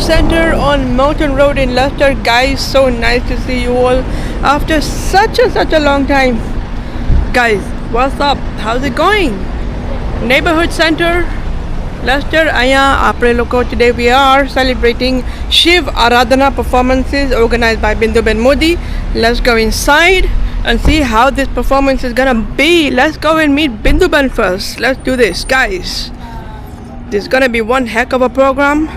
Center on Mountain Road in Leicester. Guys, so nice to see you all after such a long time. Guys, what's up? How's it going? Neighborhood Center, Leicester. Today we are celebrating Shiv Aradhana performances organized by Binduben Modi. Let's go inside and see how this performance is gonna be. Let's go and meet Binduben first. Let's do this, guys. This is gonna be one heck of a program.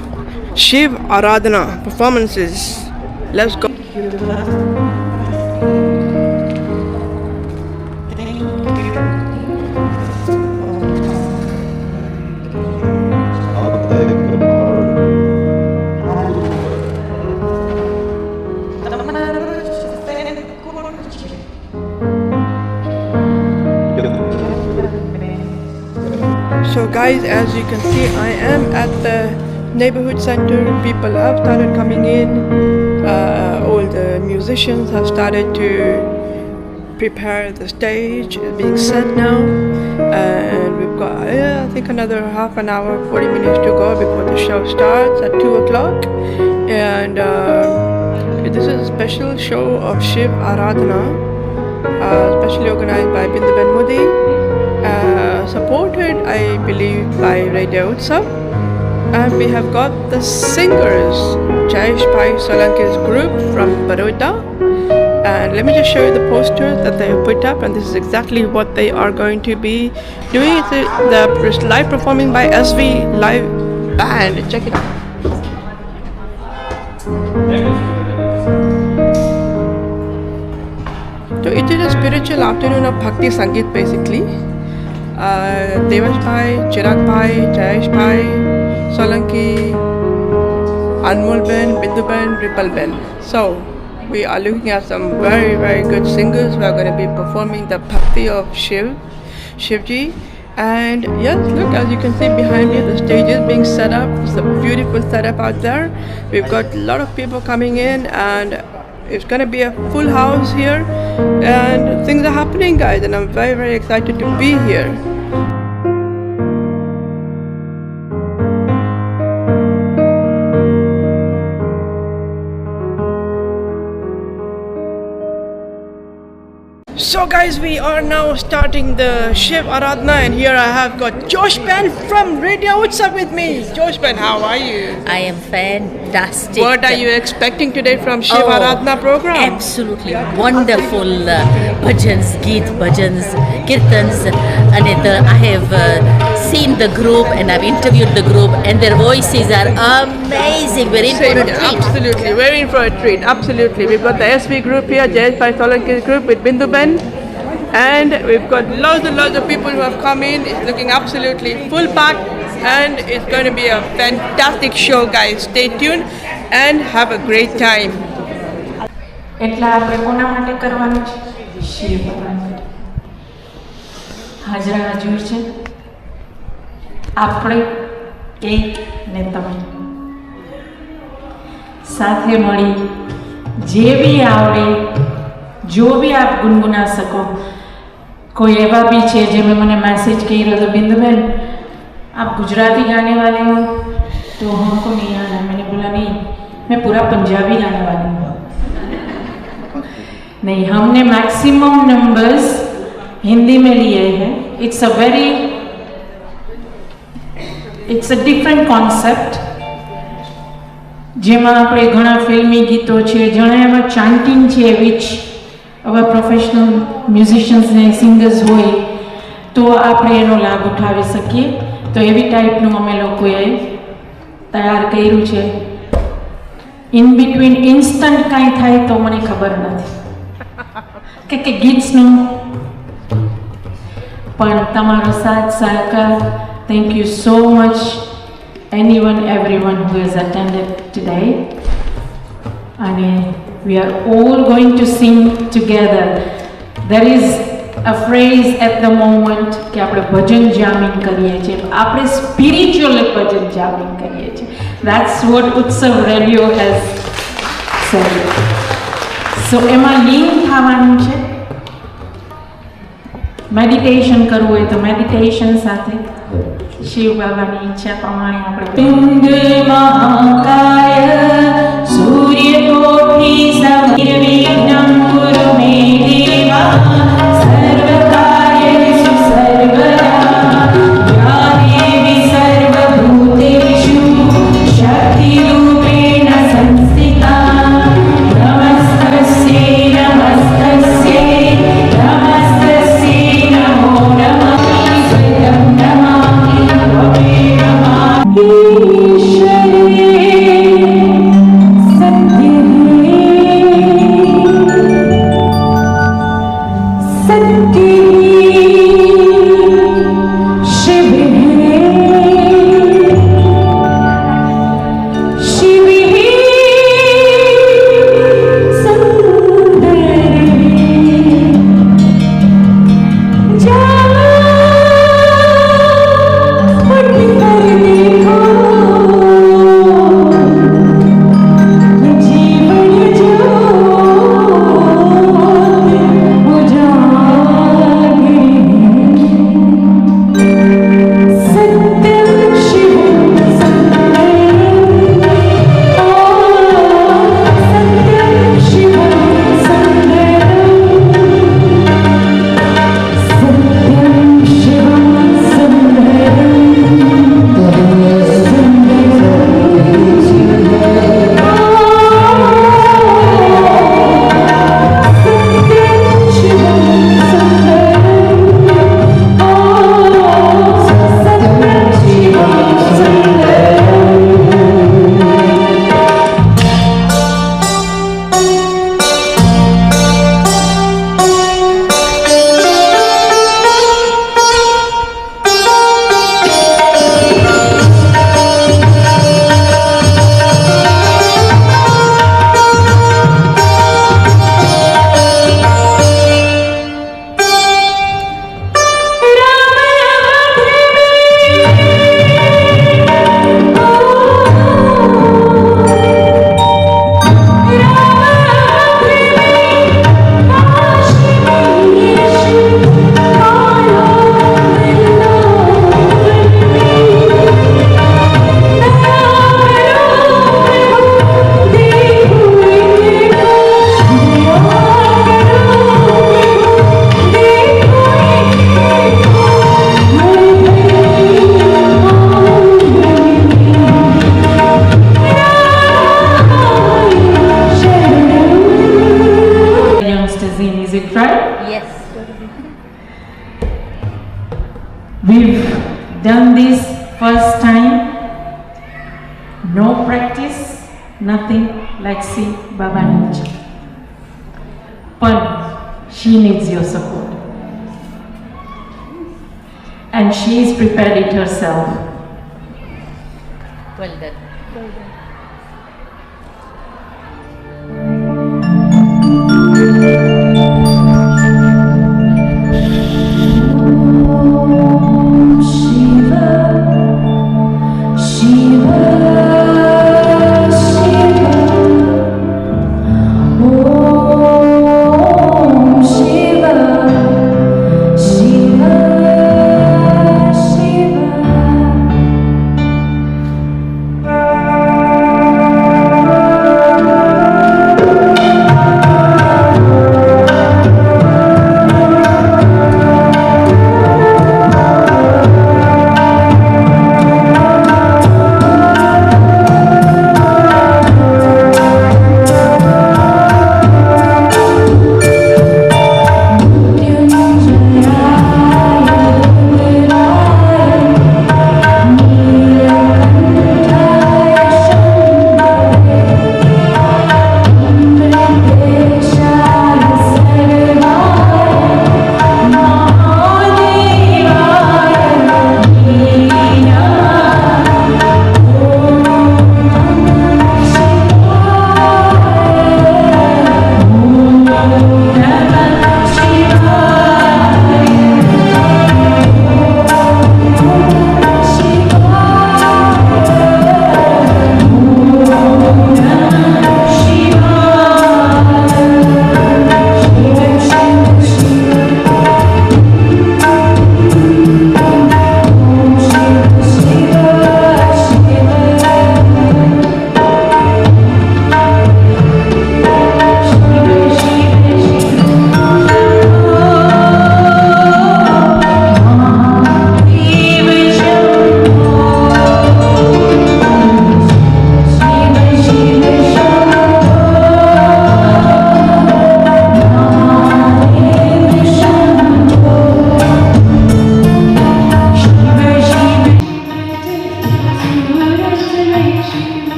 Shiv Aradhana performances. Let's go. So guys, as you can see, I am at the neighborhood center. People have started coming in. All the musicians have started to prepare the stage. It's being set now, and we've got I think another half an hour, 40 minutes to go before the show starts at 2 o'clock. And this is a special show of Shiv Aradhana, specially organized by Binduben Modi. Supported, I believe, by Radio Utsav. And we have got the singers, Jayesh Bhai Solanki's group from Baroda. And let me just show you the posters that they have put up, and this is exactly what they are going to be doing. It's the live performing by SV Live Band. Check it out. So it is a spiritual afternoon of Bhakti Sangeet basically. Devash Bhai, Chirag Bhai, Jayesh Bhai, Solanki, Anmol Ben, Bindu Ben, Ripal Ben. So we are looking at some very good singers who are going to be performing the Bhakti of Shivji. And yes, look, as you can see behind me, the stage is being set up. It's a beautiful setup out there. We've got a lot of people coming in, and it's going to be a full house here, and things are happening, guys, and I'm very excited to be here. So guys, we are now starting the Shiv Aradhana, and here I have got Josh Ben from Radio Utsav with me. Josh Ben, how are you? I am fantastic. What are you expecting today from Shiv Aradhana program? Absolutely wonderful bhajans, kirtans, and I have seen the group and I've interviewed the group, and their voices are amazing. We're in for a treat. Absolutely, we're in for a treat. Absolutely, we've got the SV group here, Jayesh Bhai Solanki's group with Bindu Ben. And we've got loads of people who have come in. It's looking absolutely full packed, and it's going to be a fantastic show, guys. Stay tuned and have a great time. એટલા આપણે કોના માટે કરવાનું છે? શિવ ભગવાન માટે. હાજરા હજુર છે આપણે એક ને તમે સાથે મળી જે બી આવડે जो भी आप गुनगुना सको. कोई एवा भी है जिन्हें मैंने मैसेज की रहा तो बिंदु बहन आप गुजराती गाने वाले हो, तो हमको नहीं आना. मैंने बोला नहीं, मैं पूरा पंजाबी गाने वाली हूँ. नहीं, हमने मैक्सिमम नंबर्स हिंदी में लिए हैं. इट्स अ डिफरेंट कॉन्सेप्ट જેમાં આપણે ઘણા ફિલ્મી ગીતો છે, ઘણા એવા ચાન્ટિંગ છે, વિચ આવા પ્રોફેશનલ મ્યુઝિશિયન્સ ને સિંગર્સ હોય તો આપણે એનો લાભ ઉઠાવી શકીએ. તો એવી ટાઈપનું અમે લોકોએ તૈયાર કર્યું છે. ઇન બિટવીન ઇન્સ્ટન્ટ કાંઈ થાય તો મને ખબર નથી કે ગીટ્સનું પણ તમારો સાથ સહકાર. Thank you so much everyone who has attended today. And we are all going to sing together. There is a phrase at the moment कि આપણે ભજન જામિંગ કરીએ છીએ, આપણે spiritual ભજન જામિંગ કરીએ છીએ. That's what Utsav Radio has said. So એમાં link થવાનું છે. મેડિટેશન કરવું હોય તો મેડિટેશન સાથે शिव बाबा की इच्छा प्रमाणे पिंड महाकाय No practice, nothing. Let's see Baba needs you. But she needs your support. And she's prepared it herself. Well done.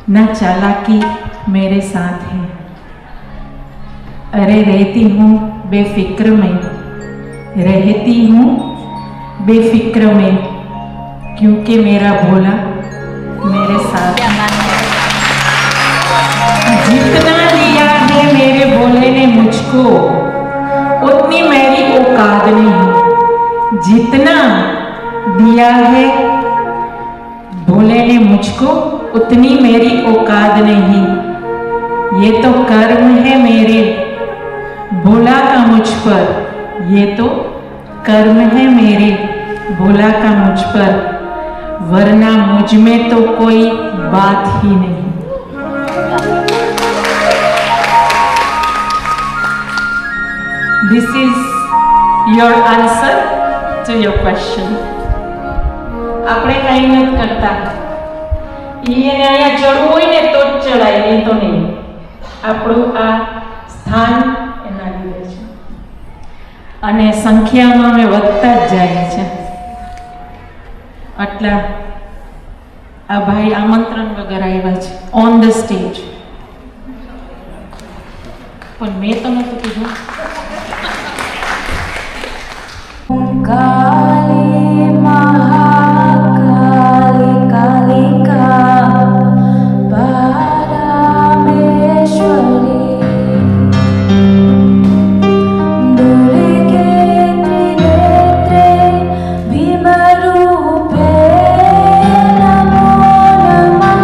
न चालाकी मेरे साथ है। अरे रहती हूँ बेफिक्र में, रहती हूँ बेफिक्र में, क्योंकि मेरा भोला मेरे साथ है। जितना दिया है मेरे भोले ने मुझको, उतनी मेरी औकात नहीं। जितना दिया है भोले ने मुझको, उतनी मेरी औकात नहीं। ये तो कर्म है मेरे भोला का मुझ पर, ये तो कर्म है मेरे भोला का मुझ पर, वरना मुझ में तो कोई बात ही नहीं। This is your answer to your question. આપણે કંઈ નથી કરતા, એને અહીંયા ચડવું હોય ને તો જ ચડાય, નહીં તો નહીં. આપણું આ સ્થાન એના લીધે છે અને સંખ્યામાં અમે વધતા જ જાય છે. આટલા આ ભાઈ આમંત્રણ વગર આવ્યા છે ઓન ધ સ્ટેજ, પણ મેં તો નહોતું કીધું. काली महाकाली कालिका परमेश्वरी दुर्गे त्रिनेत्रे भीमरूपे नमो नमः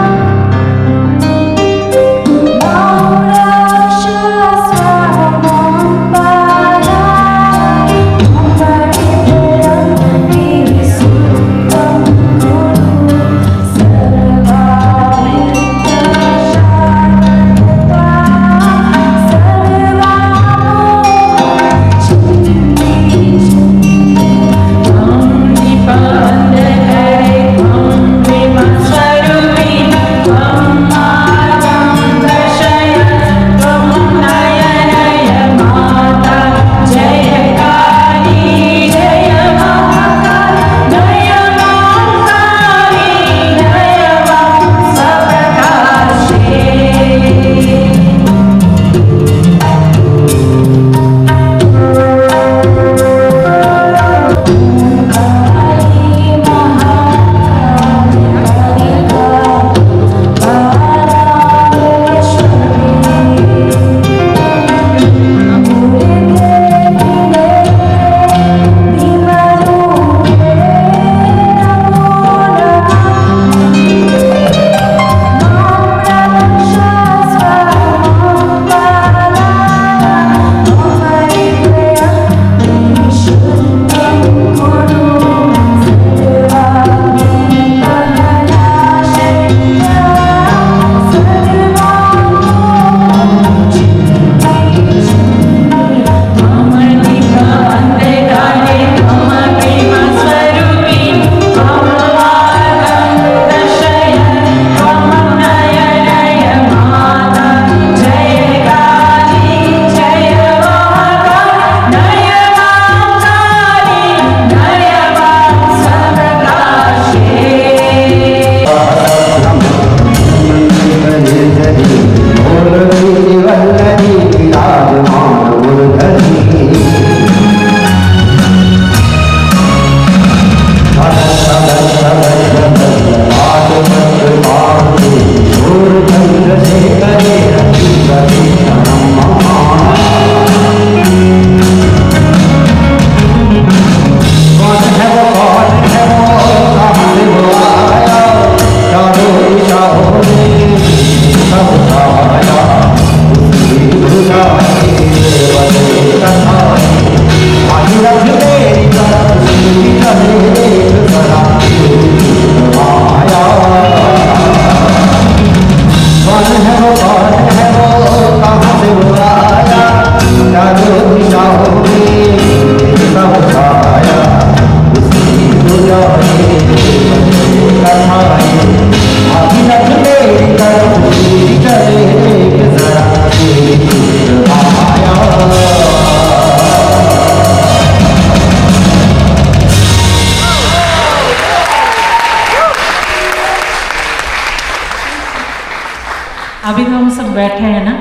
अभी तो हम सब बैठे हैं ना,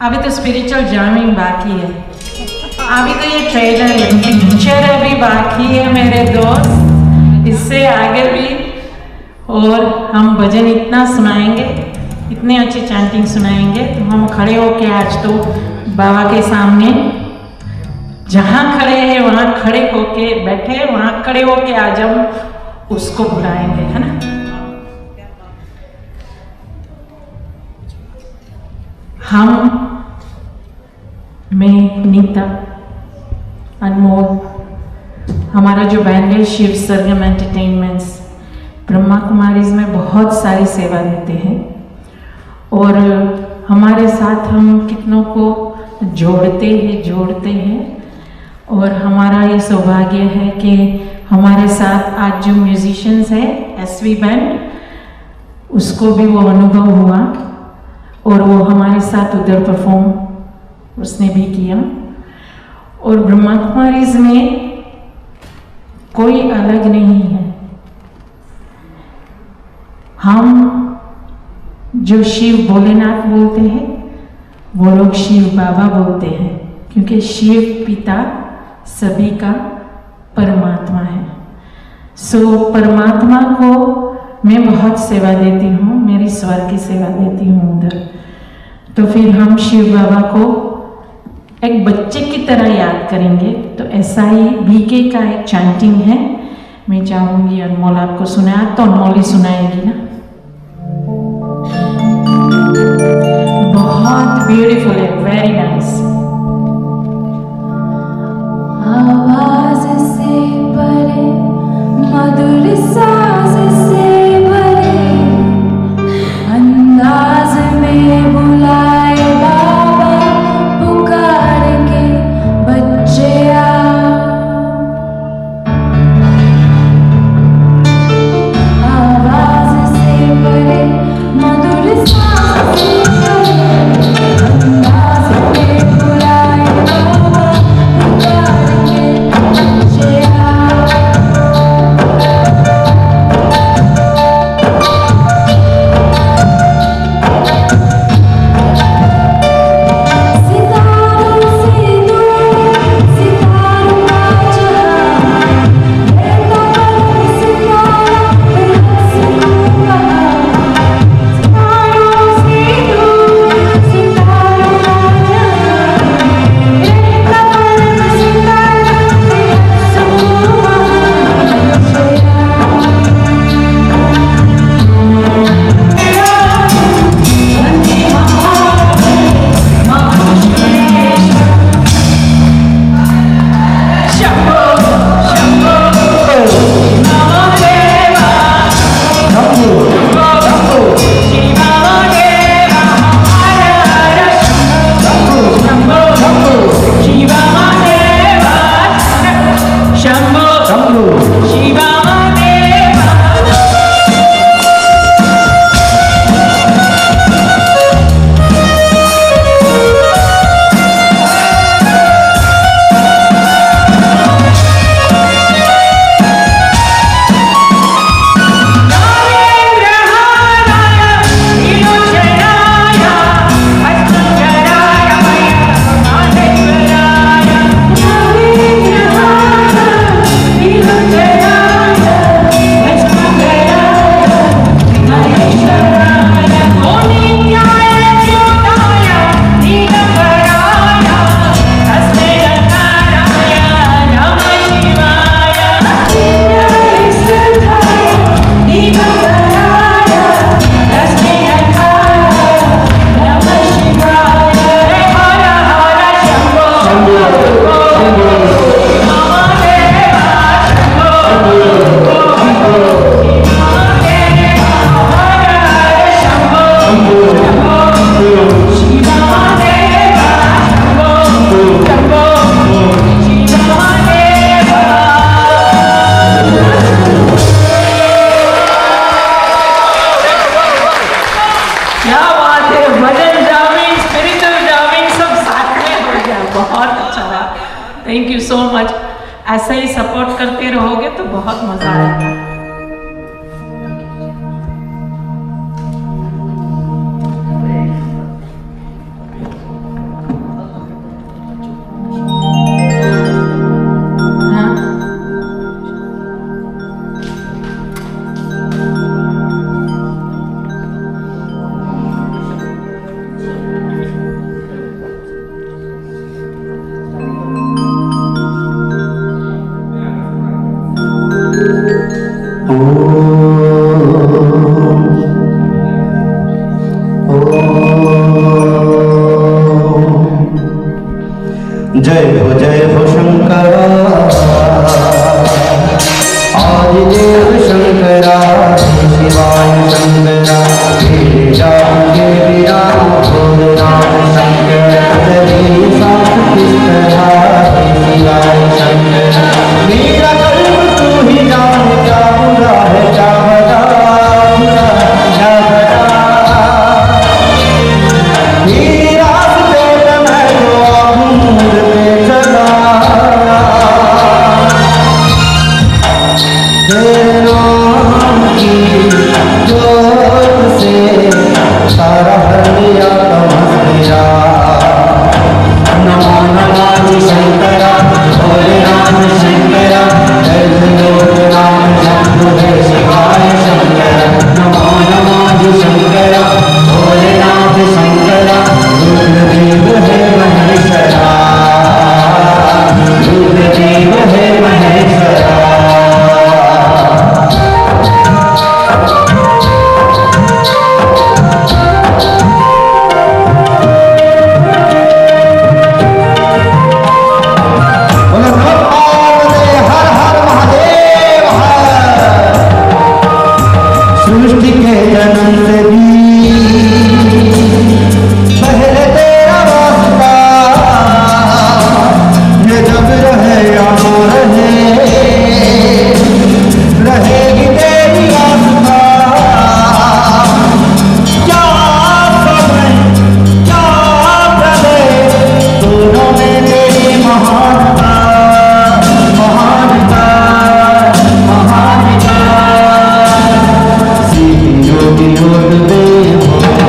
अभी तो स्पिरिचुअल जामिंग बाकी है. अभी तो ये ट्रेलर है, पिक्चर अभी बाकी है मेरे दोस्त, इससे आगे भी और हम भजन इतना सुनाएंगे, इतने अच्छे चैंटिंग सुनाएंगे, तो हम खड़े होके आज तो बाबा के सामने जहाँ खड़े हैं वहाँ खड़े होके बैठे, वहाँ खड़े होके आज हम उसको बुलाएंगे, है ना। हम मैं नीता अनमोल, हमारा जो बैंड है शिव सरगम एंटरटेनमेंट्स, ब्रह्मा कुमारीज में बहुत सारी सेवा देते हैं और हमारे साथ हम कितनों को जोड़ते हैं और हमारा ये सौभाग्य है कि हमारे साथ आज जो म्यूजिशियंस हैं एसवी बैंड, उसको भी वो अनुभव हुआ और वो हमारे साथ उधर परफॉर्म उसने भी किया। और ब्रह्मा कुमारीज में कोई अलग नहीं है, हम जो शिव भोलेनाथ बोलते हैं वो लोग शिव बाबा बोलते हैं, क्योंकि शिव पिता सभी का परमात्मा है। सो परमात्मा को मैं बहुत सेवा देती हूँ, मेरी स्वर की सेवा देती हूँ उधर, तो फिर हम शिव बाबा को एक बच्चे की तरह याद करेंगे। तो ऐसा ही बीके का एक चैंटिंग है, मैं चाहूँगी अनमोल आपको सुनाया, तो अनमोल ही सुनाएगी ना। बहुत ब्यूटीफुल है, वेरी नाइस। आवाज से परे मधुर साज से भरे अंदाज में बुलाए बाबा पुकार के बच्चे आवाज से परे मधुर साज से भरे अंदाज में बुलाए बाबा पुकार के बच्चे सितारों से दूर सितारों का जहां रहता पर सितारा रहस्य को कहा। सितारों से दूर सितारों का जहां रहता पर सितारा रहस्य को क्या बात है, भजन जामिंग स्पिरिचुअल जामिंग सब साथ में हो गया, बहुत अच्छा रहा। थैंक यू सो मच, ऐसा ही सपोर्ट करते रहोगे तो बहुत मजा आएगा। जय हो शंकरा आदिदेव शंकरा शिवाय शंकरा तेरे राम के विराम भोल राम शंकरा तेरी साथ किस तरह शिवाय शंकरा मेरा कल्प तू ही जान क्या बुरा है क्या भला क्या भला तेरी रास्ते पे मैं तो घूमते चला तेरे नाम की जोत से सारा हरिया मेरा नमो नमः शंकरा भोले राम शंकरा जय राम शंभु हे शिवाय शंकरा नमो नमः शंकरा भोले राम शंकरा रुद्रदेव हे महेश्वरा रुद्रदेव हे महेश्वरा सृष्टि के जन्म से भी पहले तेरा वास्ता ये जब रहे या न रहेगी तेरी आस्था क्या समय क्या प्रलय दोनों में तेरी महानता महानता महानता योगी योग दे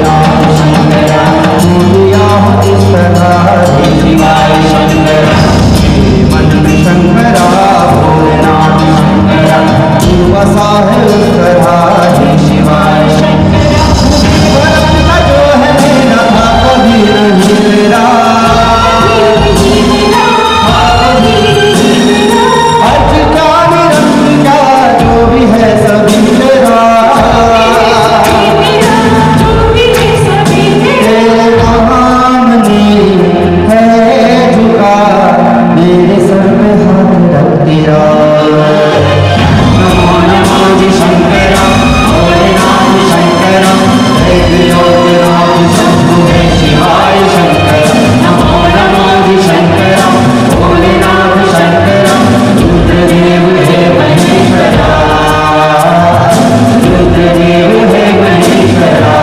राम शंकरा पूजिया हो इस तरह शिवाय शंकरा मन में शंकरा भोलेनाथ शंकरा तू बसा है उस तरह शिवाय शंकरा जो है मेरा था कभी नहीं मेरा अर्ज का निरंज का जो भी है सभी तेरा मेरे सर पे हाथ रख तेरा नमो नमः शंकरा भोले राम शंकरा जय राम शंभु हे शिवाय शंकरा नमो नमः शंकरा भोले राम शंकरा रुद्रदेव हे महेश्वरा रुद्रदेव हे महेश्वरा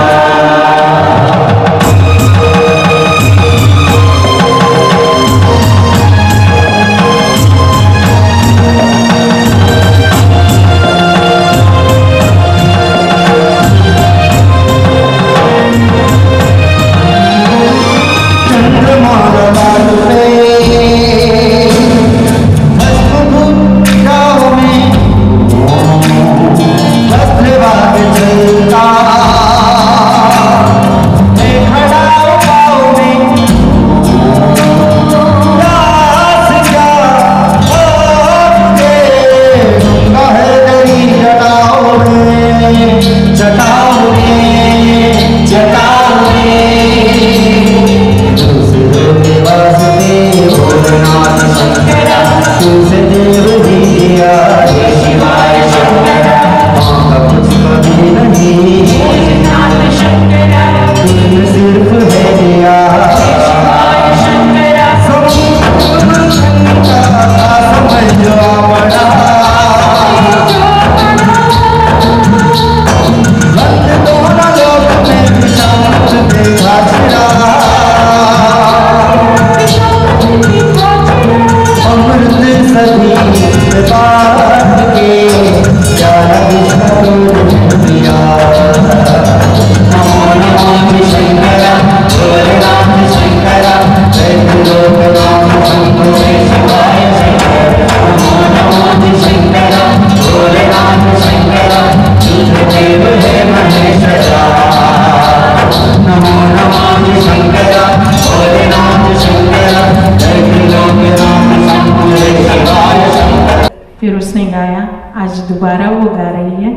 फिर उसने गाया, आज दोबारा वो गा रही है।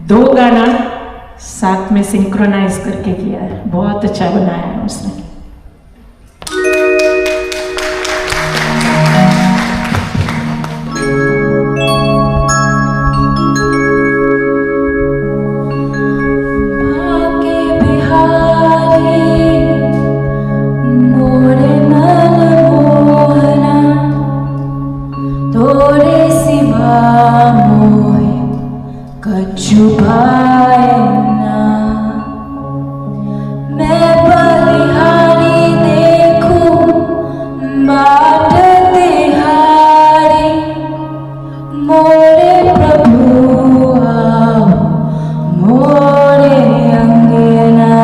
2 गाना साथ में सिंक्रोनाइज करके किया। किया है, बहुत अच्छा बनाया है उसने। सिवा मोहे कछु भाए ना। मैं बलिहारी देखूं बाट तिहारी, मोरे प्रभु आओ मोरे अंगना।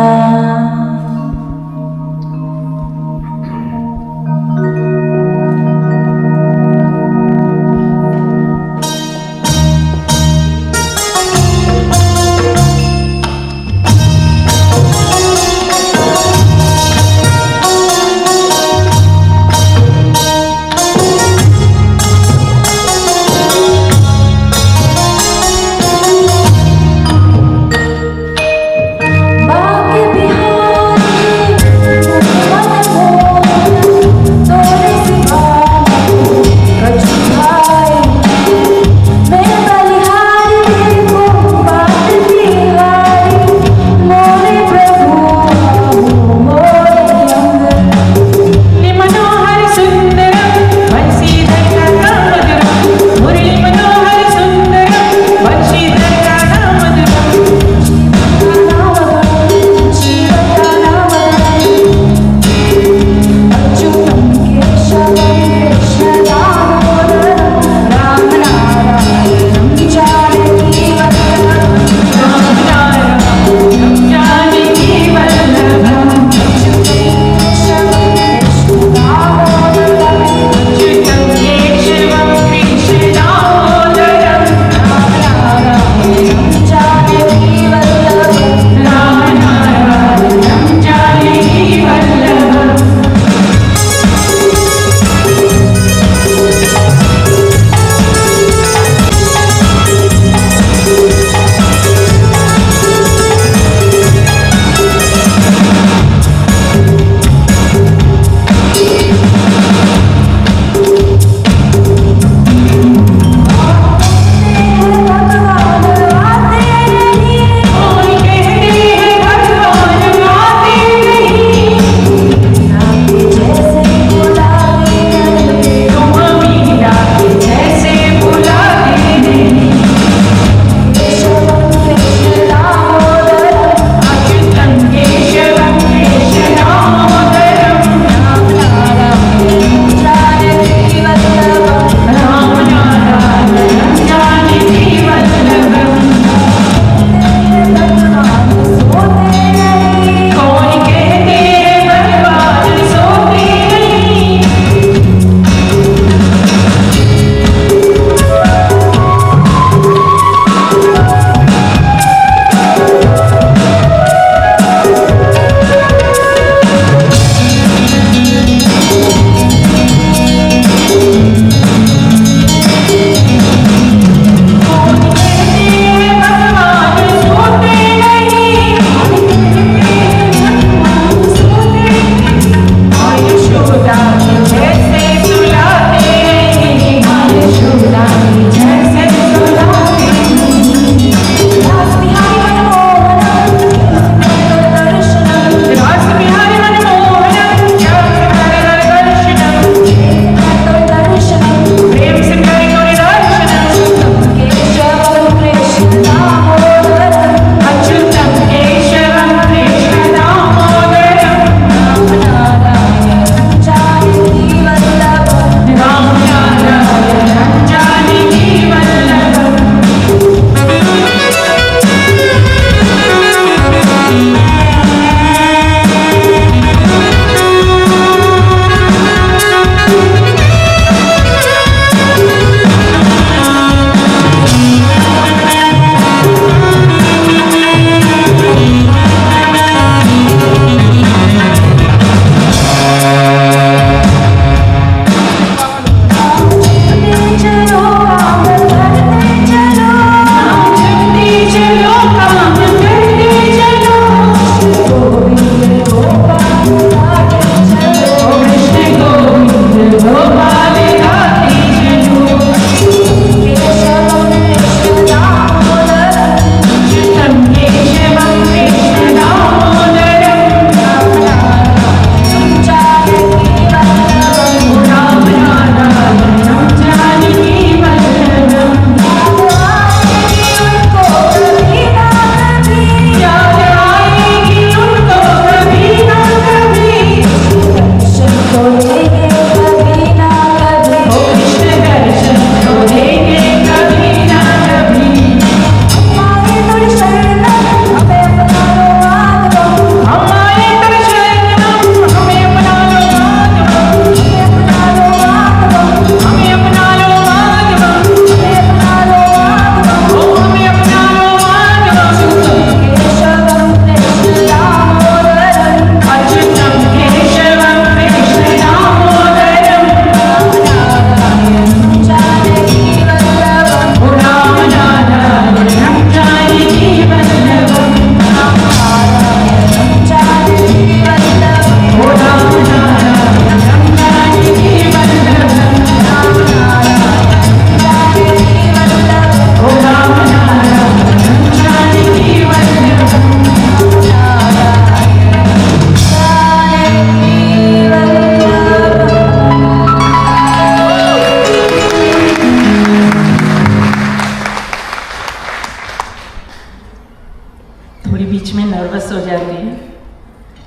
नर्वस हो जाती है,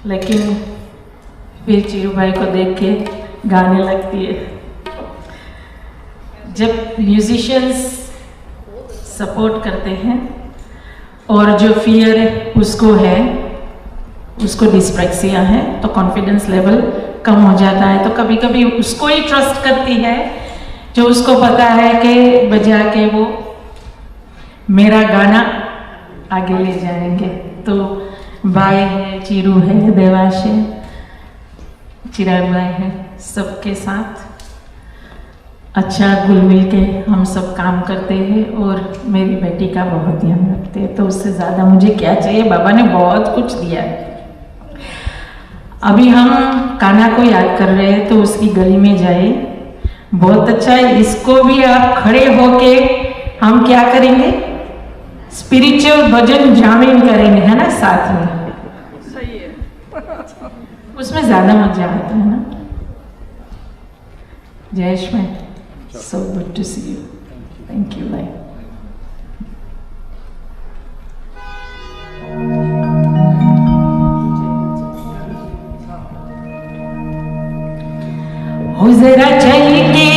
लेकिन फिर चिरू भाई को देख के गाने लगती है। जब म्यूजिशियंस सपोर्ट करते हैं और जो फियर उसको है, उसको डिस्प्रेक्सिया है, तो कॉन्फिडेंस लेवल कम हो जाता है। तो कभी कभी उसको ही ट्रस्ट करती है जो उसको पता है कि बजा के वो मेरा गाना आगे ले जाएंगे। तो भाई है, चिरू है, देवाश है, चिराग भाई है, सबके साथ अच्छा घुल मिल के हम सब काम करते हैं और मेरी बेटी का बहुत ध्यान रखते हैं। तो उससे ज़्यादा मुझे क्या चाहिए, बाबा ने बहुत कुछ दिया है। अभी हम कान्हा को याद कर रहे हैं तो उसकी गली में जाए, बहुत अच्छा है। इसको भी आप खड़े होके हम क्या करेंगे, स्पिरिचुअल भजन जामिन करेंगे, है ना, साथ में। सही है। उसमें ज्यादा मजा आता है ना। जयेश में, so good to see you, thank you भाई। हो जरा चल के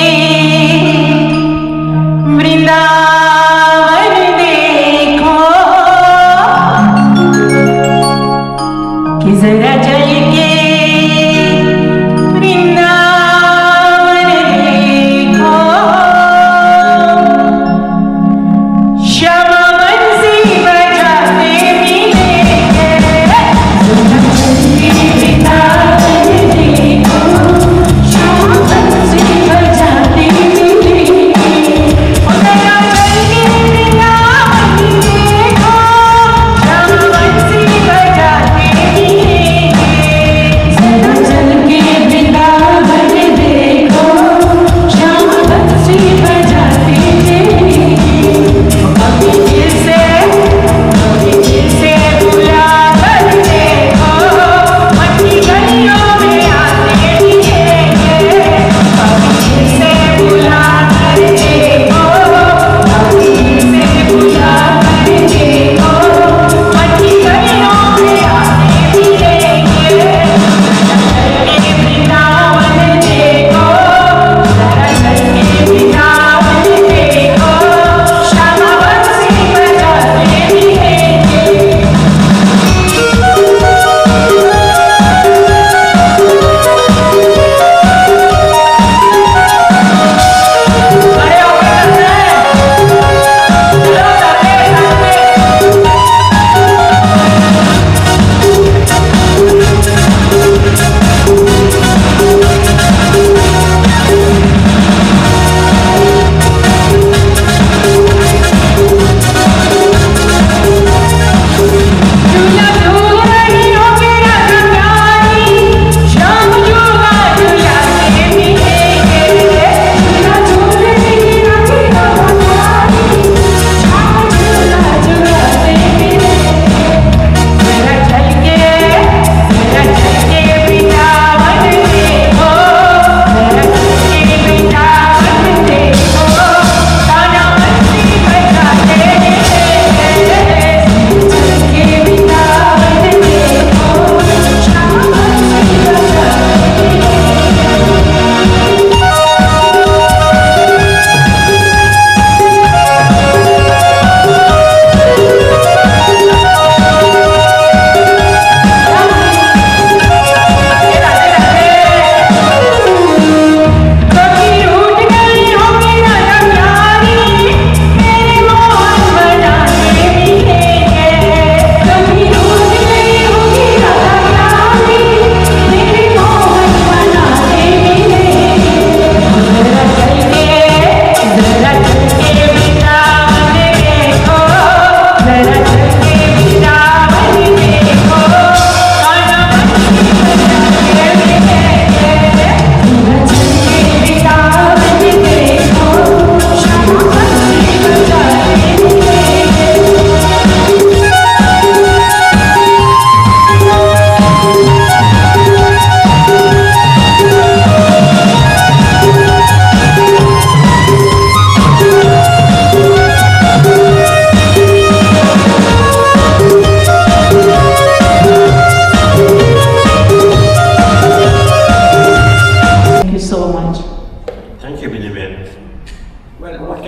वृंदावन देखो, कि जरा चल के वृंदावन देखो,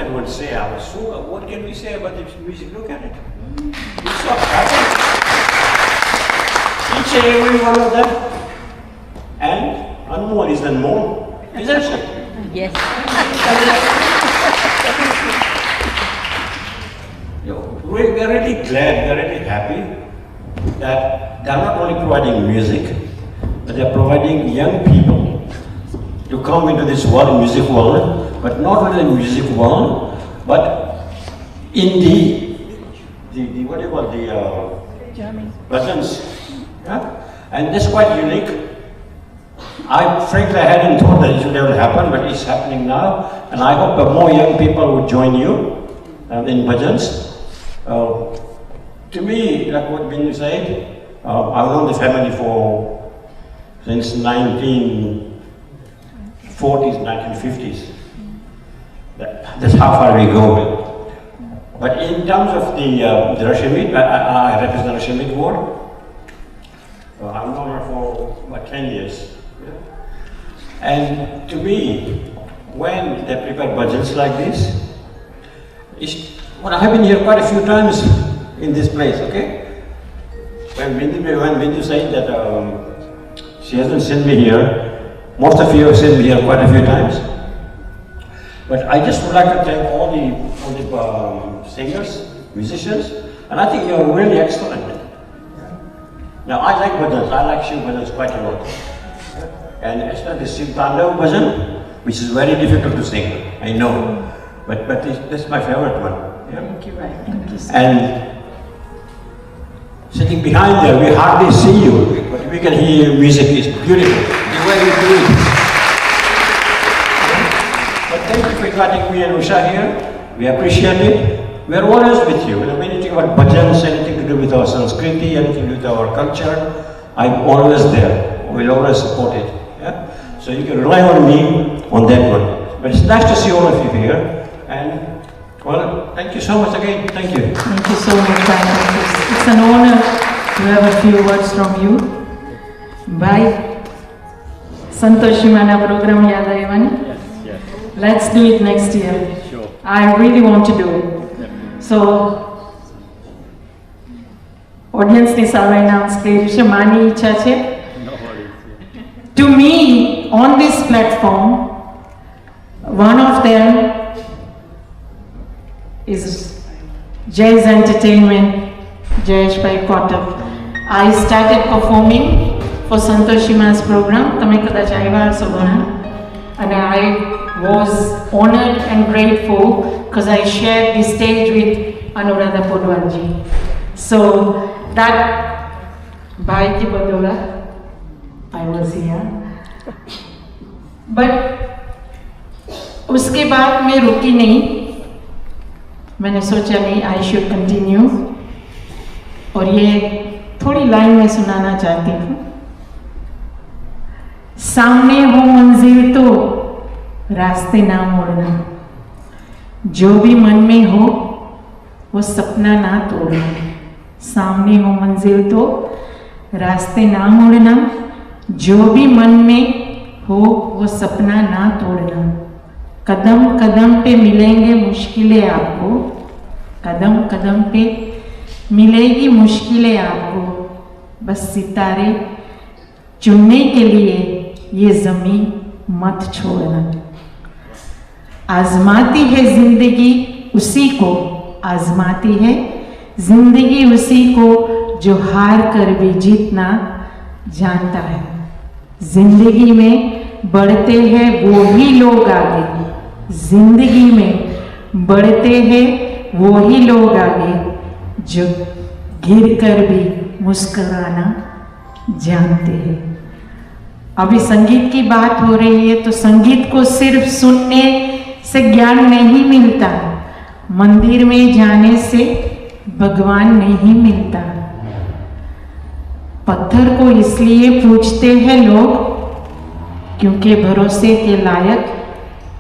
can one say? What can we say about this music? Look at it. It's so happy. Each and every one of them. And Anmol is Anmol, isn't she? Yes. We are really glad, we are really happy that they are not only providing music, but they are providing young people to come into this world, music world, but not only the music world, but in the what do you call the bhajans, yeah? And that's quite unique. Frankly, I hadn't thought that it should ever happen, but it's happening now, and I hope that more young people would join you in bhajans. To me, like what Bindu said, I've known the family since 1940s, 1950s. That's how far we go. But in terms of the Rashamid, I represent the Rashamid ward. I've known her for about 10 years. And to me, when they prepare bhajans like this, I have been here quite a few times in this place, okay? When Bindu said that she hasn't sent me here, most of you have sent me here quite a few times. But I just would like to thank all the singers, musicians, and I think you're really excellent. Now I like bhajans, I like Shiv bhajans quite a lot. And especially the Shiv Tandav bhajan, which is very difficult to sing, I know. But that's my favorite one. Yeah. Thank you, right. Thank you so And sitting behind there, we hardly see you, but we can hear your music is beautiful. The way you do it. But thank you for inviting me and Usha here. We appreciate it. We are always with you. When anything about bhajans, anything to do with our Sanskriti, anything to do with our culture, I'm always there. We'll always support it. Yeah? So you can rely on me on that one. But it's nice to see all of you here. And well, thank you so much again. Thank you. Thank you so much, Prime. It's an honor to have a few words from you. Bye. Santoshi Mana program yaad aayavani? Yes. Let's do it next year. Sure. I really want to do it. Definitely. So, audience ne sabe announce kariyu mani ichha che. No worries. To me, on this platform, one of them is Jay's Entertainment, Jayesh Bhai Kotak. I started performing for Santoshi Ma's program, Tame Kadach Aiva Haso Ghana, and I was honored and grateful because I shared the stage with Anuradha Podwalji. So that Bhai Ki Badola, I was here. But उसके बाद मैं रुकी नहीं, मैंने सोचा नहीं I should continue और ये थोड़ी लाइन में सुनाना चाहती हूँ। सामने हो मंजिल तो रास्ते ना मोड़ना, जो भी मन में हो वो सपना ना तोड़ना। सामने हो मंजिल तो रास्ते ना मोड़ना, जो भी मन में हो वो सपना ना तोड़ना। कदम कदम पे मिलेंगे मुश्किलें आपको, कदम कदम पे मिलेगी मुश्किलें आपको, बस सितारे चुनने के लिए ये ज़मीन मत छोड़ना। आजमाती है ज़िंदगी उसी को, आजमाती है ज़िंदगी उसी को जो हार कर भी जीतना जानता है। ज़िंदगी में बढ़ते हैं वो ही लोग आगे, जिंदगी में बढ़ते हैं वो ही लोग आगे जो गिर कर भी मुस्कुराना जानते हैं। अभी संगीत की बात हो रही है तो संगीत को सिर्फ सुनने से ज्ञान नहीं मिलता, मंदिर में जाने से भगवान नहीं मिलता। पत्थर को इसलिए पूजते हैं लोग क्योंकि भरोसे के लायक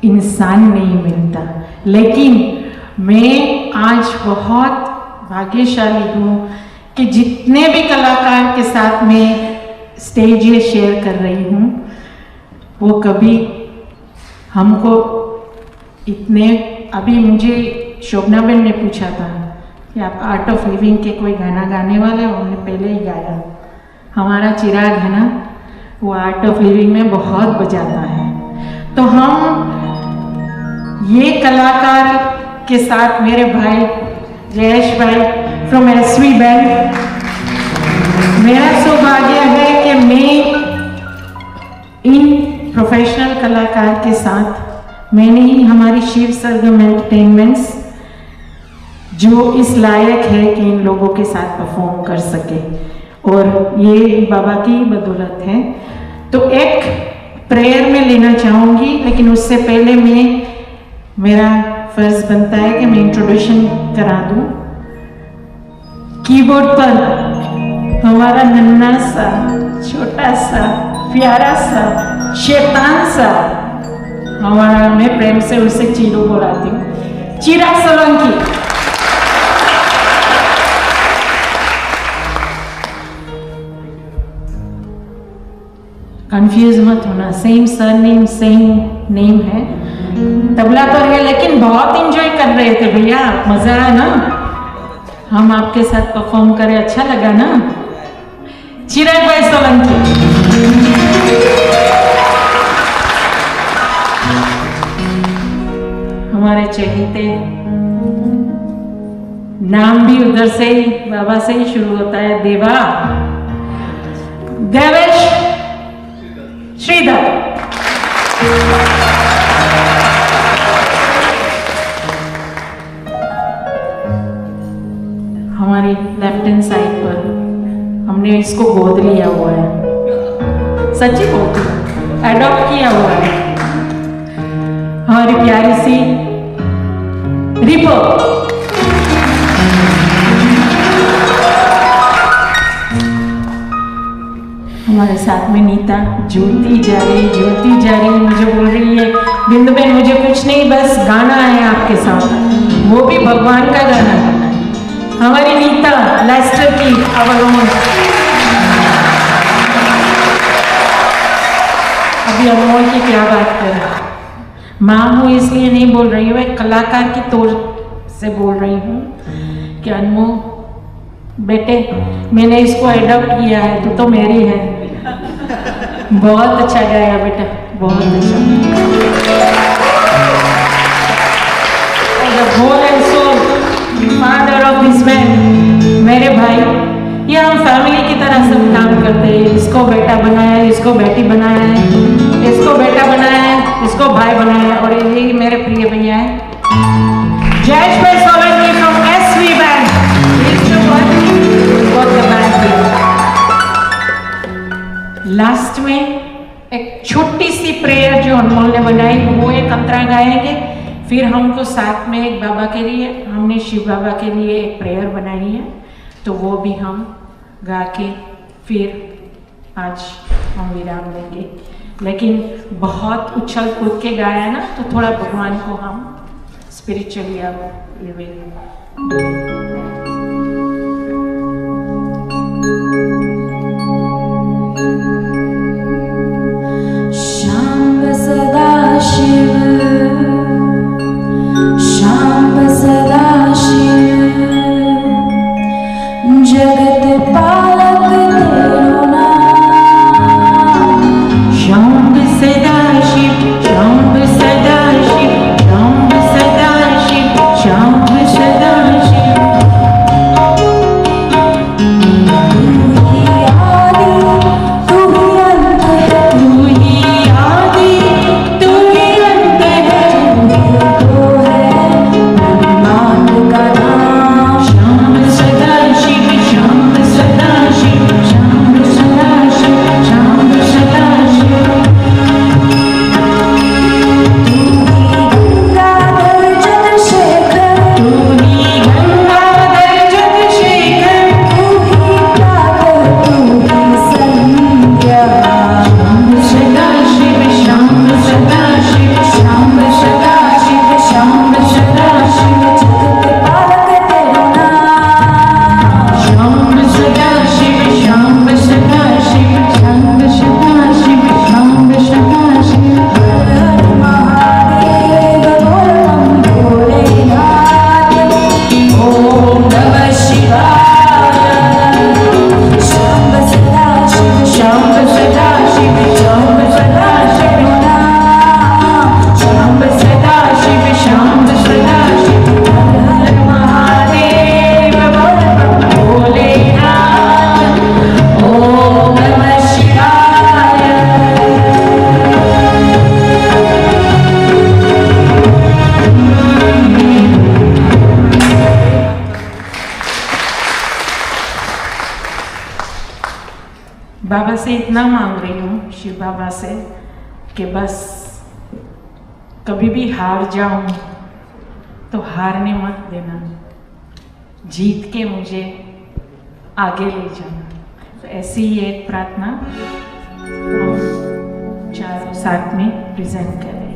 इंसान नहीं मिलता। लेकिन मैं आज बहुत भाग्यशाली हूँ कि जितने भी कलाकार के साथ मैं स्टेज ये शेयर कर रही हूँ वो कभी हमको इतने अभी मुझे शोभना बहन ने पूछा था कि आप आर्ट ऑफ लिविंग के कोई गाना गाने वाले हो, हमने पहले ही गाया। हमारा चिराग है ना, वो आर्ट ऑफ लिविंग में बहुत बजाता है। तो हम ये कलाकार के साथ मेरे भाई जयेश भाई फ्रॉम एसवी बैंड, मेरा सौभाग्य है कि मैं इन प्रोफेशनल कलाकार के साथ मैंने ही हमारी शिव सरगम एंटरटेनमेंट्स जो इस लायक है कि इन लोगों के साथ परफॉर्म कर सके, और ये बाबा की बदौलत है। तो एक प्रेयर में लेना चाहूँगी, लेकिन उससे पहले मेरा फर्ज बनता है कि मैं इंट्रोडक्शन करा दूँ। कीबोर्ड पर हमारा नन्हा सा, छोटा सा, प्यारा सा, शैतान सा हमारा, मैं प्रेम से उसे चीरू बुलाती हूँ, चिराग सोलंकी। कंफ्यूज मत होना, सेम सरनेम सेम नेम है, तबला पर है, लेकिन बहुत इंजॉय कर रहे थे भैया, मजा आया ना, हम आपके साथ परफॉर्म करें, अच्छा लगा ना। चिराग भाई सोलंकी। हमारे चहेते, नाम भी उधर से ही बाबा से ही शुरू होता है, देवा, देवेश श्रीधर। हमारी लेफ्ट हैंड साइड पर हमने इसको गोद लिया हुआ है, सच्ची बोलती हूँ, एडॉप्ट किया हुआ है। हमारी प्यारी सी रिपो, हमारे साथ में नीता झूलती जा रही, मुझे बोल रही है बिंदु बहन मुझे कुछ नहीं, बस गाना है आपके साथ, वो भी भगवान का गाना गाना है। हमारी नीता लेस्टर की अवलोकन, अभी अनमोल की क्या बात करें, माँ हूँ इसलिए नहीं बोल रही हूँ, एक कलाकार की तौर से बोल रही हूँ कि अनमोल बेटे मैंने इसको एडॉप्ट किया है, तू तो मेरी है। बहुत अच्छा गाया बेटा, बहुत अच्छा। Whole and sole father of this band, मेरे भाई, ये हम फैमिली की तरह सब काम करते हैं। इसको बेटा बनाया है, इसको बेटी बनाया है, इसको बेटा बनाया है, इसको भाई बनाया है, और ये मेरे प्रिय भैया है जयेश भाई Solanki from SV band. Last में एक छोटी सी प्रेयर जो अनमोल ने बनाई, वो एक अंतरा गाएंगे, फिर हमको साथ में एक बाबा के लिए, हमने शिव बाबा के लिए एक प्रेयर बनाई है, तो वो भी हम गा के फिर आज हम विराम लेंगे। लेकिन बहुत उछल कूद के गाया है ना, तो थोड़ा भगवान को हम स्पिरिचुअली अब लिविंग। सदाशिव शाम्ब सदाशिव जगत पालक तेरो नाम। शाम्ब सदाशिव शाम्ब सदाशिव शाम्ब सदाशिव शाम्ब सदाशिव बाबा से इतना मांग रही हूँ, शिव बाबा से, कि बस कभी भी हार जाऊँ तो हारने मत देना, जीत के मुझे आगे ले जाना। तो ऐसी ही एक प्रार्थना हम चारों साथ में प्रेजेंट कर रहे हैं।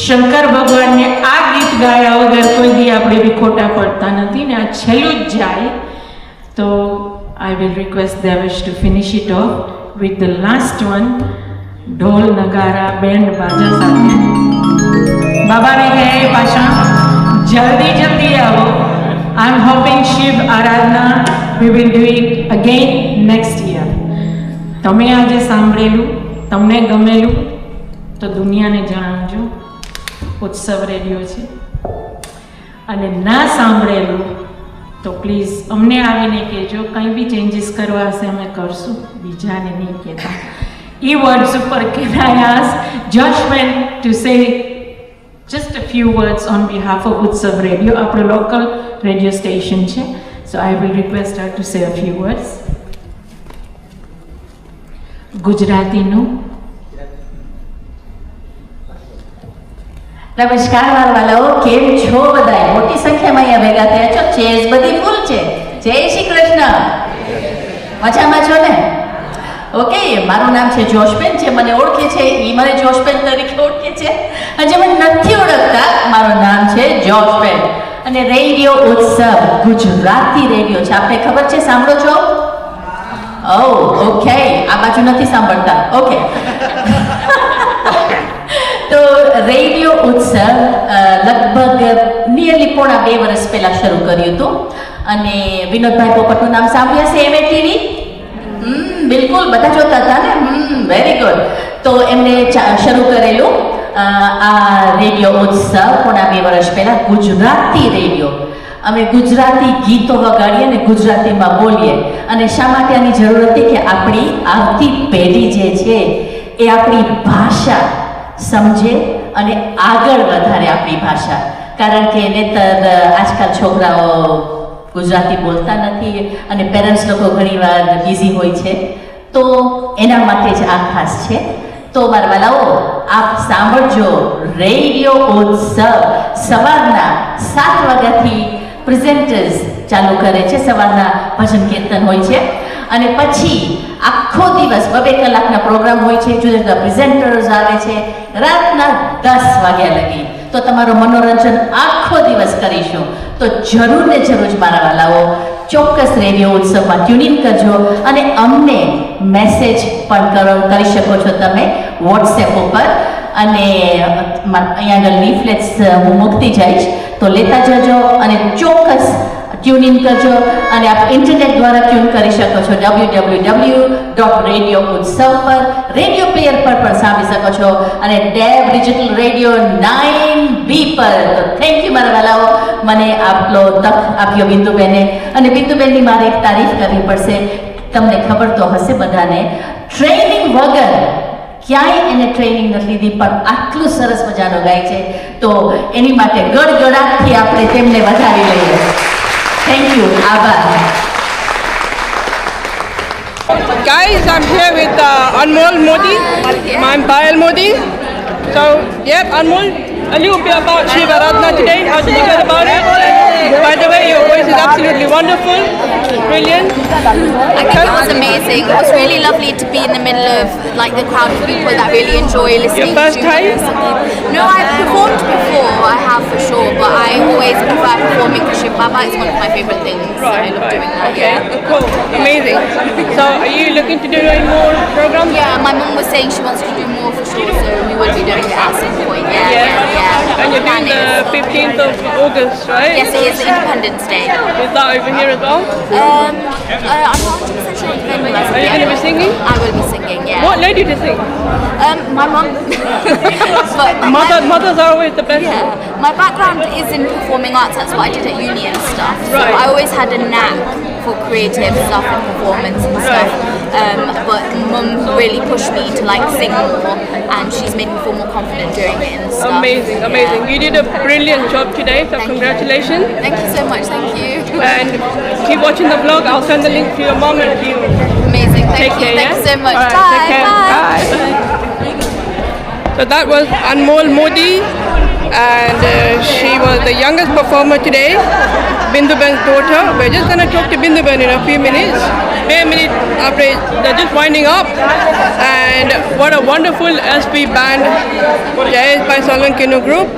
શંકર ભગવાનને આ ગીત ગાયા વગર કોઈ દી આપણે બી ખોટા પડતા નથી ને આ છેલ્લું જ જાય તો I will request Devesh to finish it off with the last one, ઢોલ નગારા બેન્ડ બાજા સાથે. બાબાને કહે પાછા જલ્દી જલ્દી આવો. I'm hoping Shiv Aradhana we will do it again next year. તમે આજે સાંભળેલું, તમને ગમેલું તો દુનિયાને જણાવજો. ઉત્સવ રેડિયો છે. અને ના સાંભળેલું તો પ્લીઝ અમને આવીને કહેજો, કંઈ બી ચેન્જીસ કરવા હશે અમે કરશું, બીજાને નહીં કહેતા. એ વર્ડ્સ ઉપર can I ask Joshben to say just a few words on behalf of Utsav Radio, આપણું લોકલ રેડિયો સ્ટેશન છે. So I will request her to say a few words. ગુજરાતીનું. નમસ્કાર વાલાઓ, કેમ છો બધા? મોટી સંખ્યામાં અહીંયા ભેગા થયા છો, ચેર્સ બધી ફૂલ છે. જય શ્રી કૃષ્ણ. મજામાં છો ને? ઓકે, મારું નામ છે જોશબેન. જે મને ઓળખે છે એ મને જોશબેન તરીકે ઓળખે છે. અને જે મને નથી ઓળખતા, મારું નામ છે જોશબેન. અને રેડિયો ઉત્સવ ગુજરાતી રેડિયો છે, આપણે ખબર છે, સાંભળો છો? ઓકે, આ બાજુ નથી સાંભળતા. ઓકે. તો રેડિયો ઉત્સવ લગભગ નિયરલી પોણા 2 વર્ષ પહેલા શરૂ કર્યું હતું. અને વિનોદભાઈ પોપટનું નામ સાંભળ્યું હશે, એમએ ટીવી. બિલકુલ, બધા જોતા હતા ને. Very good. તો એમને શરૂ કરેલું આ રેડિયો ઉત્સવ પોણા 2 વર્ષ પહેલા ગુજરાતી રેડિયો. અમે ગુજરાતી ગીતો વગાડીએ અને ગુજરાતીમાં બોલીએ. અને શા માટે આની જરૂર હતી કે આપણી આવતી પેઢી જે છે એ આપણી ભાષા સમજે અને આગળ વધારે આપણી ભાષા. કારણ કે નહીતર આજકાલ છોકરાઓ ગુજરાતી બોલતા નથી અને પેરેન્ટ્સ લોકો ઘણીવાર બિઝી હોય છે. તો એના માટે જ આ ખાસ છે. તો મારા વાલાઓ, આપ સાંભળજો રેડિયો ઉત્સવ. સવારના 7 વાગ્યાથી પ્રેઝેન્ટર્સ ચાલુ કરે છે, સવારના ભજન કીર્તન હોય છે. અને પછી આખો દિવસ 2 કલાકના પ્રોગ્રામ હોય છે, જુદા જુદા પ્રેઝેન્ટર્સ આવે છે, રાતના 10 વાગ્યા લગી. તો તમારું મનોરંજન આખો દિવસ કરીશું. તો જરૂર ને જરૂર જ મારા વાલાઓ ચોક્કસ રેડિયો ઉત્સવમાં ટ્યુનિંગ કરજો. અને અમને મેસેજ પણ કરી શકો છો તમે વોટ્સએપ ઉપર. અને અહીંયા આગળ લીફલેટ્સ હું મૂકતી જઈશ, તો લેતા જજો અને ચોક્કસ ટ્યુનિંગ કરજો. અને આપ ઇન્ટરનેટ દ્વારા ટ્યુન કરી શકો છો www.radioutsav પર, રેડિયો પ્લેયર પર પણ સાંભળી શકો છો, અને ડેબ ડિજિટલ રેડિયો 9B પર. તો થેન્ક યુ મારા વાલાઓ, મને આપલો તક આપ્યો બિંદુબેને. અને બિંદુબેનની મારે એક તારીફ કરવી પડશે. તમને ખબર તો હશે બધાને, ટ્રેનિંગ વગર ક્યાંય એને ટ્રેનિંગ નથી લીધી, પણ આટલું સરસ મજાનો ગાય છે. તો એની માટે ગડગડાટથી આપણે તેમને વધાવી લઈએ. થેન્ક યુ, આભાર. Guys, I'm here with Anmol Modi. I'm Payal Modi. So, yeah, Anmol, a little bit about Shiva Radna today. How did you feel about it? By the way, your voice is absolutely wonderful, brilliant. I think it was amazing. It was really lovely to be in the middle of like the crowd of people that really enjoy listening. Your first time? No, I've performed before. I have for sure, but I always prefer performing for Shiv Baba. It's one of my favorite things. I love doing that. Okay, Yeah. cool, amazing. So, are you looking to do any more programs? Yeah, my mum was saying she wants to do more for sure, so we will be doing it at some point. Yeah. And you're doing the 15th of August, right? Yes, it is Independence Day. Is that over here as well? I'm not 100% sure what the venue is. Are you going to be singing? I will be singing, yeah. What lady to sing? My mum. But Mothers are always the best. yeah, my background is in performing arts. That's what I did at uni and stuff. So Right. I always had a knack for creative stuff and performance and stuff. But mum really pushed me to like sing more, and she's made me feel more confident doing it and stuff. Amazing, amazing. You did a brilliant job today, so Thank you. congratulations. Thank you so much. Thank you. And keep watching the vlog. I'll send the link to your mom and you. Amazing. Thank Take you. care, Thank yeah? you so much. All right, Bye. take care. Bye. So that was Anmol Modi, and she was the youngest performer today, Bindu Ben's daughter. We're just going to talk to Bindu Ben in a few minutes. After they're just winding up, and what a wonderful SB band, Jayesh by Solankinu group.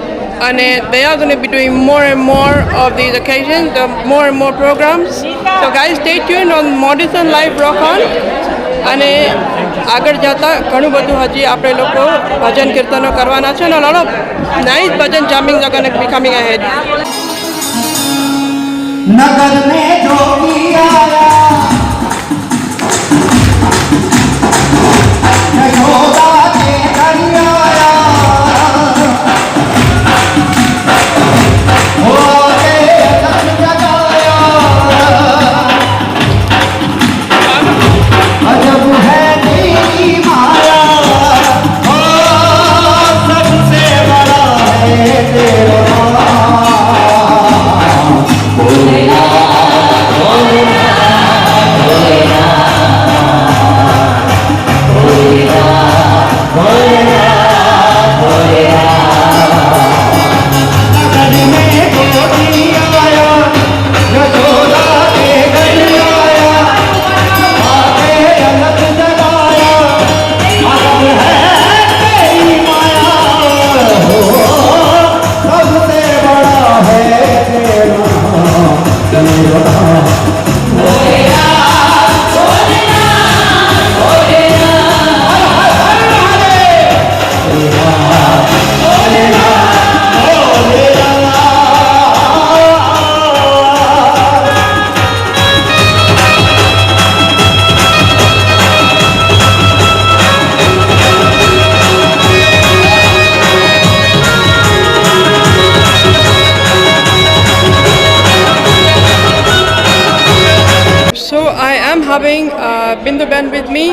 And they are going to be doing more and more of these occasions, more and more programs. So guys, stay tuned on Modison Live Rock On. અને આગળ જતા ઘણું બધું હજી આપણે લોકો ભજન કીર્તનો કરવાના છે, અને lot of nice Bhajan jamming are going to be coming ahead. नगर में जोगी आया यशोदा के घर आया हो के जग जगाया having Bindu Ben with me.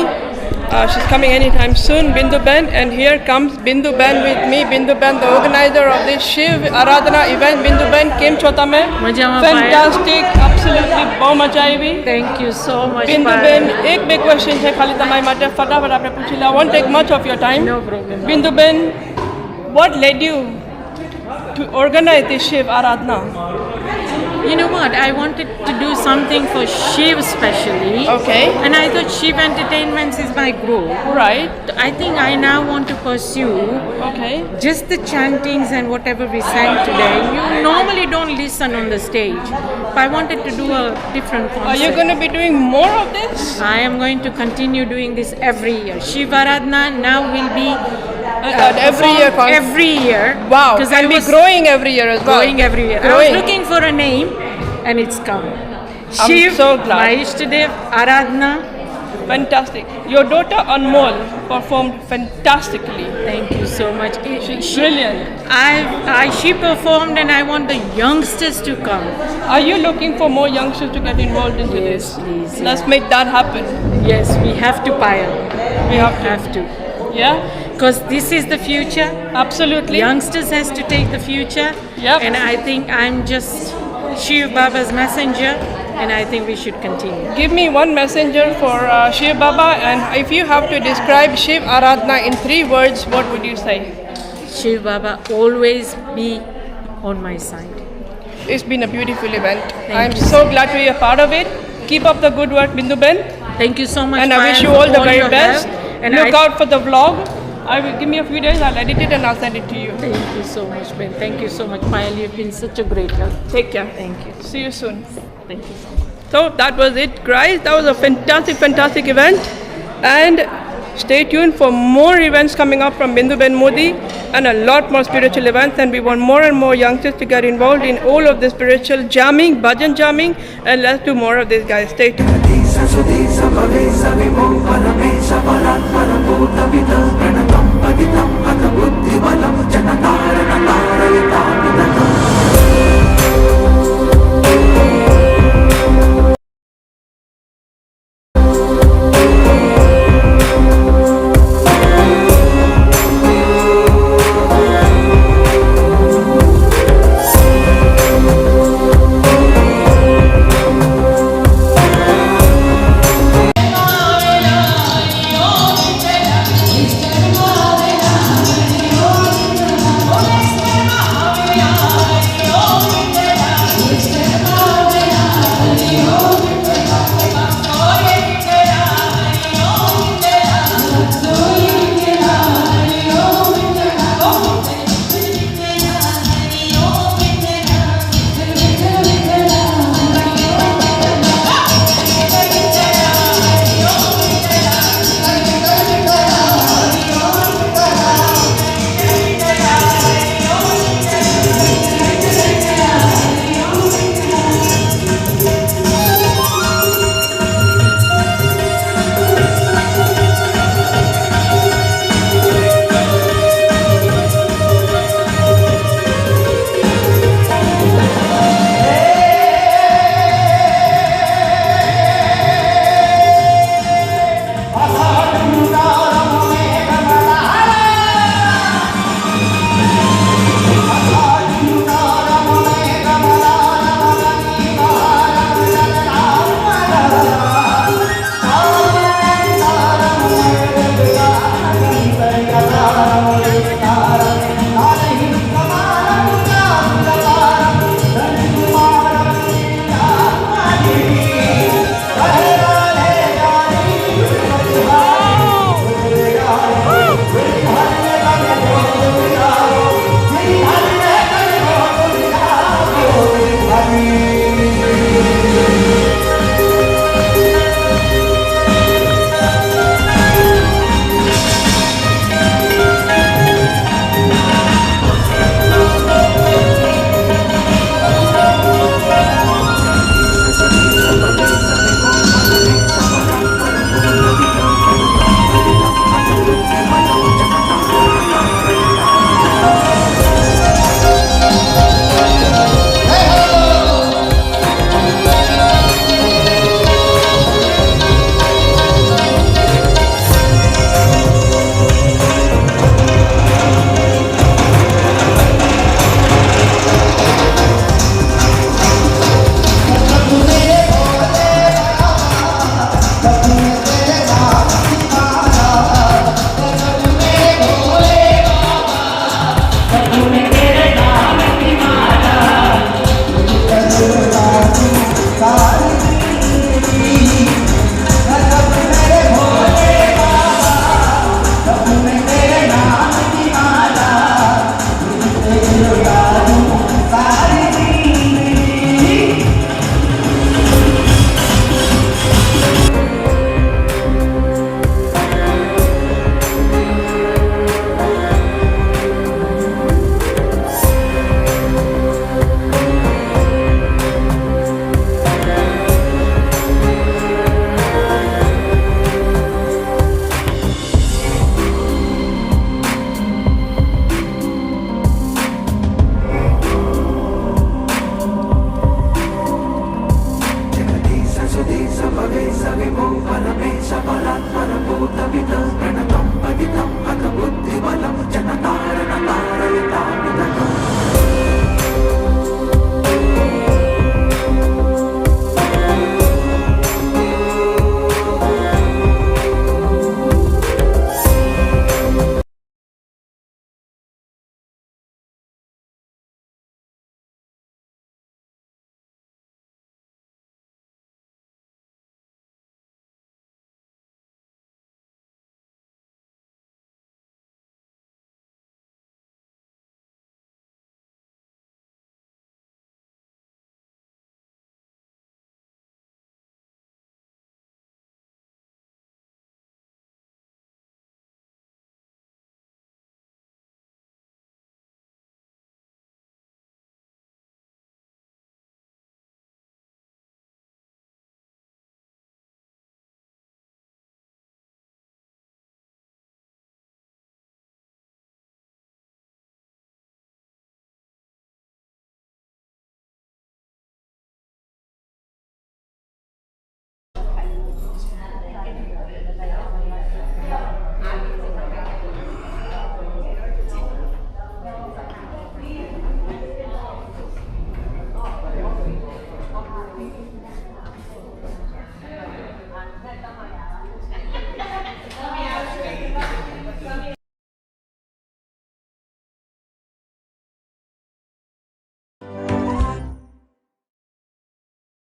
She's coming anytime soon, Bindu Ben, and here comes Bindu Ben with me. Bindu Ben, the organizer of this Shiv Aradhana event. Bindu Ben, કેમ છો તમે? મજામાં Fantastic, absolutely, બહુ મજા આવી. Thank you so much. Bindu Ben, એક બે question છે ખાલી તમારી માટે, ફટાફટ આપણે પૂછી લો. I won't take much of your time. No problem. Bindu Ben, what led you to organize this Shiv Aradhana? You know what? I wanted to do something for Shiv specially. Okay. And I thought Shiv Entertainments is my group. Right. I think I now want to pursue Okay. just the chantings and whatever we sang today. You normally don't listen on the stage. But I wanted to do a different concept. Are you going to be doing more of this? I am going to continue doing this every year. Shiv Aradhana now will be Every year. every year. Wow. Because And I be was growing every year as well. growing every year. I Growing. was looking for a name and it's come. I'm Shiv, so glad. my Ishtadev, Aradhana. Fantastic. Your daughter Anmol performed fantastically. Thank you so much. She's brilliant. She performed and I want the youngsters to come. Are you looking for more youngsters to get involved into this? Please. Let's make that happen. Yes, we have to pile. We have to. Yeah? Because this is the future. Absolutely. Youngsters has to take the future. Yep. And I think I'm just Shiv Baba's messenger and I think we should continue. Give me one messenger for Shiv Baba, and if you have to describe Shiv Aradhana in 3 words, what would you say? Shiv Baba always be on my side. It's been a beautiful event. I'm you. so glad to be a part of it. Keep up the good work, Bindu Ben. Thank you so much. And I Payal, wish you for all the very your best. help. And Look out for the vlog. I will give me a few days. I'll edit it and I'll send it to you. Thank you so much, Ben. Thank you so much, Payal. You've been such a great help. Take care. Thank you. See you soon. Thank you so much. So that was it, guys. That was a fantastic event. And stay tuned for more events coming up from Bindu Ben Modi and a lot more spiritual events. And we want more and more youngsters to get involved in all of the spiritual jamming, bhajan jamming. And let's do more of this, guys. Stay tuned. Sudesa Bhavesa Vimom Paramesa Parat Parabhuta Vida Pranamam Paditam Hata Buddhi Balam